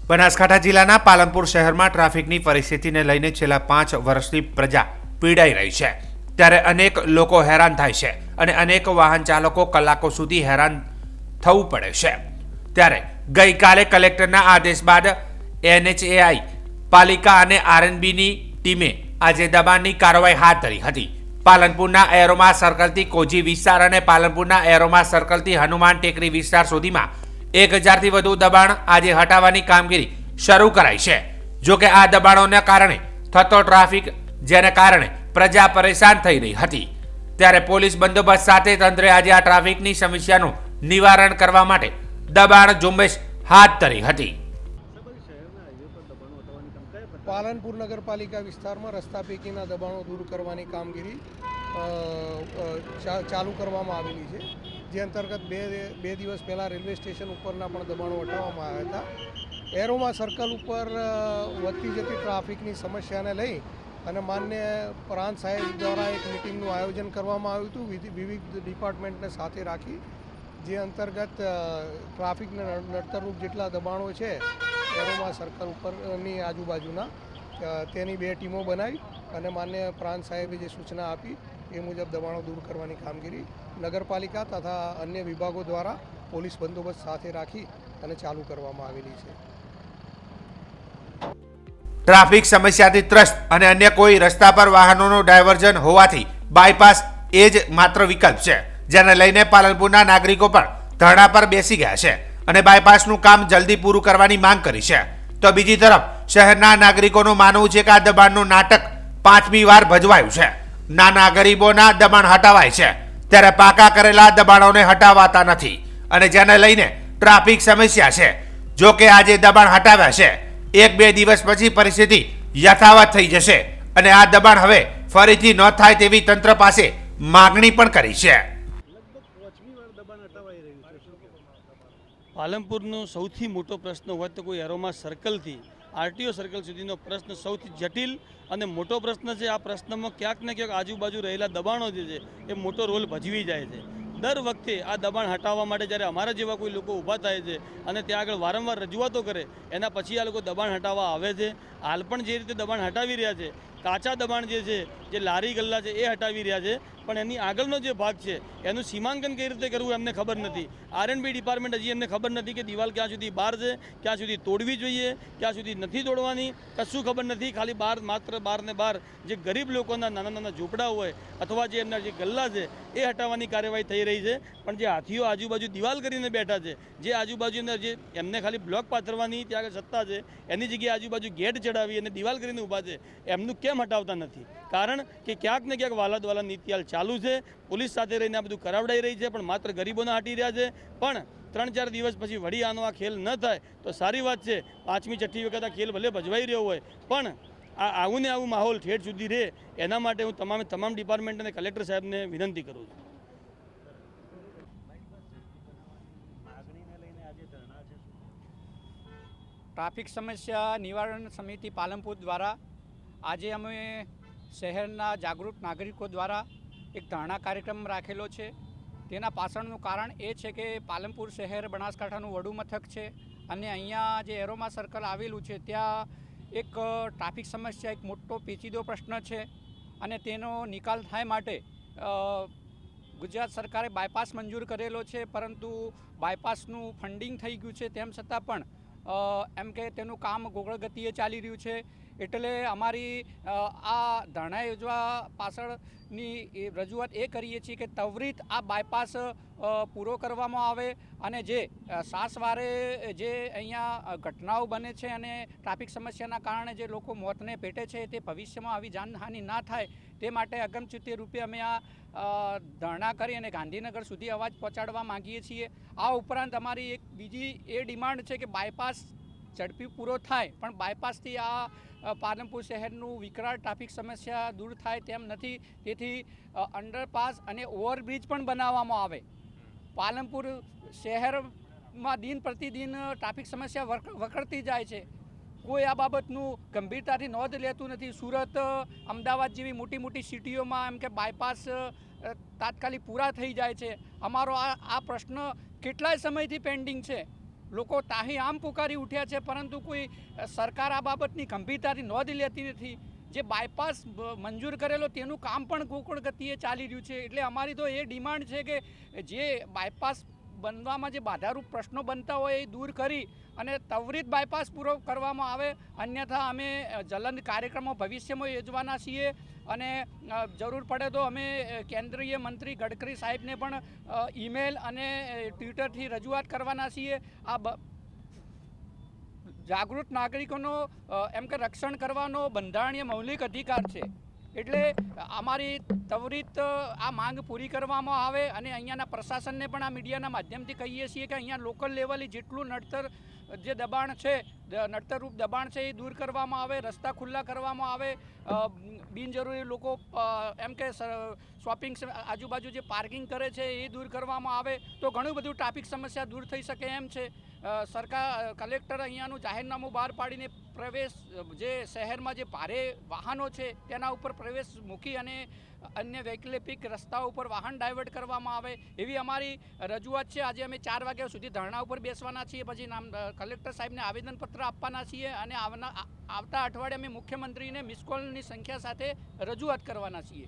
બનાસકાંઠા જિલ્લાના પાલનપુર શહેરમાં ટ્રાફિકની પરિસ્થિતિને લઈને છેલ્લા 5 વર્ષથી પ્રજા પીડાઈ રહી છે। ત્યારે અનેક લોકો હેરાન થાય છે અને અનેક વાહન ચાલકો કલાકો સુધી હેરાન થવું પડે છે। ત્યારે ગઈકાલે કલેક્ટરના આદેશ બાદ NHAI પાલિકા અને RNBની ટીમે આજે દબાણની કાર્યવાહી હાથ ધરી હતી। પાલનપુરના એરોમા સર્કલથી કોજી વિસ્તાર અને પાલનપુરના એરોમા સર્કલથી હનુમાન ટેકરી વિસ્તાર સુધીમાં 1000થી વધુ દબાણ આજે હટાવવાની કામગીરી શરૂ કરાઈ છે। જો કે આ દબાણોના કારણે થતો ટ્રાફિક જેને કારણે પ્રજા પરેશાન થઈ રહી હતી, ત્યારે પોલીસ બંદોબસ્ત સાથે તંત્રે આજે આ ટ્રાફિકની સમસ્યાનું નિવારણ કરવા માટે દબાણ ઝુંબેશ હાથ ધરી હતી। પાલનપુર નગરપાલિકા વિસ્તારમાં રસ્તા પૈકીના દબાણો દૂર કરવાની કામગીરી ચાલુ કરવામાં આવેલી છે, જે અંતર્ગત બે દિવસ પહેલાં રેલવે સ્ટેશન ઉપરના પણ દબાણો હટાવવામાં આવ્યા હતા। એરોમા સર્કલ ઉપર વધતી જતી ટ્રાફિકની સમસ્યાને લઈ અને માન્ય પ્રાંત સાહેબ દ્વારા એક મિટિંગનું આયોજન કરવામાં આવ્યું હતું વિવિધ ડિપાર્ટમેન્ટને સાથે રાખી, જે અંતર્ગત ટ્રાફિકને નડતરરૂપ જેટલા દબાણો છે એરોમા સર્કલ ઉપરની આજુબાજુના તેની 2 ટીમો બનાવી અને માન્ય પ્રાંત સાહેબે જે સૂચના આપી એ મુજબ દબાણો દૂર કરવાની કામગીરી નગરપાલિકા તથા અન્ય વિભાગો દ્વારા પોલીસ બંદોબસ્ત સાથે રાખી અને ચાલુ કરવામાં આવેલી છે। ટ્રાફિક સમસ્યાથી ત્રસ્ત અને અન્ય કોઈ રસ્તા પર વાહનોનું ડાયવર્ઝન હોવાથી બાયપાસ એ જ માત્ર વિકલ્પ છે, જેને લઈને પાલનપુરના નાગરિકો પણ ધરણા પર બેસી ગયા છે અને બાયપાસનું કામ જલ્દી પૂરું કરવાની માંગ કરી છે। તો બીજી તરફ શહેરના નાગરિકોનું માનવું છે કે આ દબાણનું નાટક 5મી વાર ભજવાયું છે। નાના ગરીબોના દબાણ હટાવાય છે ત્યારે પાકા કરેલા દબાણોને હટાવાતા નથી અને જેને લઈને ટ્રાફિક સમસ્યા છે। જો કે આજે દબાણ હટાવ્યા છે, 1-2 દિવસ પછી પરિસ્થિતિ યથાવત થઈ જશે અને આ દબાણ હવે ફરીથી ન થાય તેવી તંત્ર પાસે માગણી પણ કરી છે। પાલનપુરનો સૌથી મોટો પ્રશ્ન હોય તો કોઈ એરોમા સર્કલથી RTO સર્કલ સુધીનો પ્રશ્ન સૌથી જટિલ અને મોટો પ્રશ્ન છે। આ પ્રશ્નમાં ક્યાંક ને ક્યાંક આજુબાજુ રહેલા દબાણો જે છે એ મોટો રોલ ભજવી જાય છે। દર વખતે આ દબાણ હટાવવા માટે જ્યારે અમારા જેવા કોઈ લોકો ઊભા થાય છે અને ત્યાં આગળ વારંવાર રજૂઆતો કરે, એના પછી આ લોકો દબાણ હટાવવા આવે છે। હાલ પણ જે રીતે દબાણ હટાવી રહ્યા છે, કાચા દબાણ જે છે, જે લારી ગલ્લા છે એ હટાવી રહ્યા છે, પણ એની આગળનો જે ભાગ છે એનું સીમાંકન કઈ રીતે કરવું એમને ખબર નથી। RNB ડિપાર્ટમેન્ટ હજી એમને ખબર નથી કે દિવાલ ક્યાં સુધી બહાર છે, ક્યાં સુધી તોડવી જોઈએ, ક્યાં સુધી નથી તોડવાની, કશું ખબર નથી। ખાલી માત્ર બહાર ને બહાર જે ગરીબ લોકોના નાના નાના ઝૂંપડા હોય અથવા જે એમના જે ગલ્લા છે એ હટાવવાની કાર્યવાહી થઈ રહી છે, પણ જે હાથીઓ આજુબાજુ દિવાલ કરીને બેઠા છે, જે આજુબાજુના જે એમને ખાલી બ્લોક પાથરવાની ત્યાં આગળ સત્તા છે, એની જગ્યાએ આજુબાજુ ગેટ ચડાવી અને દિવાલ કરીને ઊભા છે, એમનું કેમ હટાવતા નથી? કારણ કે ક્યાંક ને ક્યાંક વાલાદવાલા નીતિ હાલ ચાલુ છે, પોલીસ સાથે રહીને આ બધું કરાવડાઈ રહી છે, પણ માત્ર ગરીબોના હટી રહ્યા છે। પણ 3-4 દિવસ પછી વળી આનો આ ખેલ ન થાય તો સારી વાત છે। 5મી 6ઠ્ઠી વખત આ ખેલ ભલે ભજવાઈ રહ્યો હોય, પણ આવું ને આવું માહોલ ઠેઠ સુધી રહે એના માટે હું તમામ ડિપાર્ટમેન્ટ અને કલેક્ટર સાહેબને વિનંતી કરું છું। ટ્રાફિક સમસ્યા નિવારણ સમિતિ પાલનપુર દ્વારા આજે અમે શહેરના જાગૃત નાગરિકો દ્વારા એક ધરણા કાર્યક્રમ રાખેલો છે। તેના પાછળનું કારણ એ છે કે પાલનપુર શહેર બનાસકાંઠાનું વડું મથક છે અને અહીંયા જે એરોમા સર્કલ આવેલું છે ત્યાં એક ટ્રાફિક સમસ્યા એક મોટો પેચીદો પ્રશ્ન છે અને તેનો નિકાલ થાય માટે ગુજરાત સરકારે બાયપાસ મંજૂર કરેલો છે, પરંતુ બાયપાસનું ફંડિંગ થઈ ગયું છે, તેમ છતાં પણ એમ કે તેનું કામ ગોગળ ગતિએ ચાલી રહ્યું છે। એટલે અમારી આ ધરણા યોજવા પાછળની રજૂઆત એ કરીએ છીએ કે ત્વરિત આ બાયપાસ પૂરો કરવામાં આવે અને જે સાસવારે જે અહીંયા ઘટનાઓ બને છે અને ટ્રાફિક સમસ્યાના કારણે જે લોકો મોતને ભેટે છે તે ભવિષ્યમાં આવી જાનહાનિ ના થાય તે માટે અગમચેતી રૂપે અમે આ ધરણા કરી અને ગાંધીનગર સુધી અવાજ પહોંચાડવા માંગીએ છીએ। આ ઉપરાંત અમારી એક બીજી એ ડિમાન્ડ છે કે બાયપાસ ઝડપી પૂરો થાય, પણ બાયપાસથી આ પાલનપુર શહેરનું વિકરાળ ટ્રાફિક સમસ્યા દૂર થાય તેમ નથી, તેથી અંડરપાસ અને ઓવરબ્રિજ પણ બનાવવામાં આવે। પાલનપુર શહેરમાં દિન પ્રતિદિન ટ્રાફિક સમસ્યા વકરતી જાય છે, કોઈ આ બાબતનું ગંભીરતાથી નોંધ લેતું નથી। સુરત, અમદાવાદ જેવી મોટી મોટી સિટીઓમાં એમ કે બાયપાસ તાત્કાલિક પૂરા થઈ જાય છે। અમારો આ પ્રશ્ન કેટલાય સમયથી પેન્ડિંગ છે। લોકો તાહી આમ પુકારી ઉઠ્યા છે, પરંતુ કોઈ સરકાર આ બાબતની ગંભીરતાથી નોંધ લેતી નથી. જે બાયપાસ મંજૂર કરેલો તેનું કામ પણ ગોકળ ગતિએ ચાલી રહ્યું છે. એટલે અમારી તો એ ડિમાન્ડ છે કે જે બાયપાસ બનવામાં જે બાધારૂપ પ્રશ્નો બનતા હોય એ દૂર કરી અને ત્વરિત બાયપાસ પૂરો કરવામાં આવે. અન્યથા અમે જલંદ કાર્યક્રમો ભવિષ્યમાં યોજવાના છીએ અને જરૂર પડે તો અમે કેન્દ્રીય મંત્રી ગડકરી સાહેબને પણ ઈમેલ અને ટ્વિટરથી રજૂઆત કરવાના છીએ. આ જાગૃત નાગરિકોનો એમ કે રક્ષણ કરવાનો બંધારણીય મૌલિક અધિકાર છે. એટલે અમારી ત્વરિત આ માંગ પૂરી કરવામાં આવે અને અહીંયાના પ્રશાસનને પણ આ મીડિયાના માધ્યમથી કહીએ છીએ કે અહીંયા લોકલ લેવલે જેટલું નડતર જે દબાણ છે, નડતરરૂપ દબાણ છે એ દૂર કરવામાં આવે, રસ્તા ખુલ્લા કરવામાં આવે, બિનજરૂરી લોકો એમ કે શોપિંગ આજુબાજુ જે પાર્કિંગ કરે છે એ દૂર કરવામાં આવે તો ઘણું બધું ટ્રાફિક સમસ્યા દૂર થઈ શકે એમ છે. સરકાર કલેક્ટર અહીંયાનું જાહેરનામું બહાર પાડીને પ્રવેશ જે શહેરમાં જે ભારે વાહનો છે તેના ઉપર પ્રવેશ મૂકી અને અન્ય વૈકલ્પિક રસ્તાઓ ઉપર વાહન ડાયવર્ટ કરવામાં આવે એવી અમારી રજૂઆત છે. આજે અમે 4 વાગ્યા સુધી ધરણા ઉપર બેસવાના છીએ, પછી કલેક્ટર સાહેબને આવેદનપત્ર આપવાના છીએ અને આવતા અઠવાડિયે અમે મુખ્યમંત્રીને મિસ કોલની સંખ્યા સાથે રજૂઆત કરવાના છીએ.